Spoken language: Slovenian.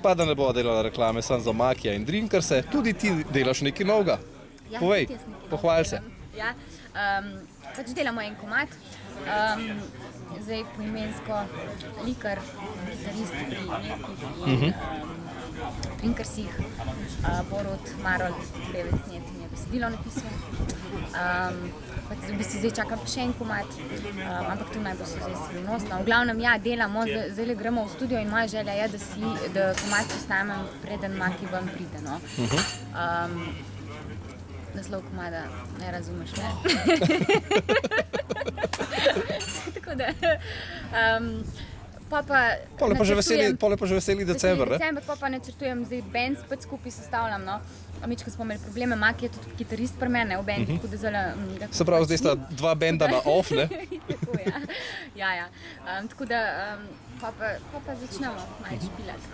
Pa da ne bo delala reklame samo za Makija in Drinkerse, tudi ti delaš nekaj novega. Ja, Povej, tudi jaz nekaj pohvali se. Ja, pač delamo en komad, zdaj poimensko Likar, gitarist pri nekih Drinkersih, Borut Marolt, pevec Net mi je besedilo napisal. Pač v bistvu zdaj čakam še en komad, ampak to naj bo se zdaj skrivnostno. V glavnem, ja, delamo, zdaj gremo v studio in moja želja je, da komad posnamem, preden Maki ven pride, no. Naslov komada ne razumeš, ne? Tako da, Pole pa že veseli december, ne? December, pa načrtujem, zdaj band spet skupaj sestavljam, no. Mičko smo imeli probleme, Maki je tudi kitarist pri mene v bandu, tako da zelo... Se pravi, zdaj sta dva benda na off, ne? Tako, ja. Tako da, pa začnemo malo špilati.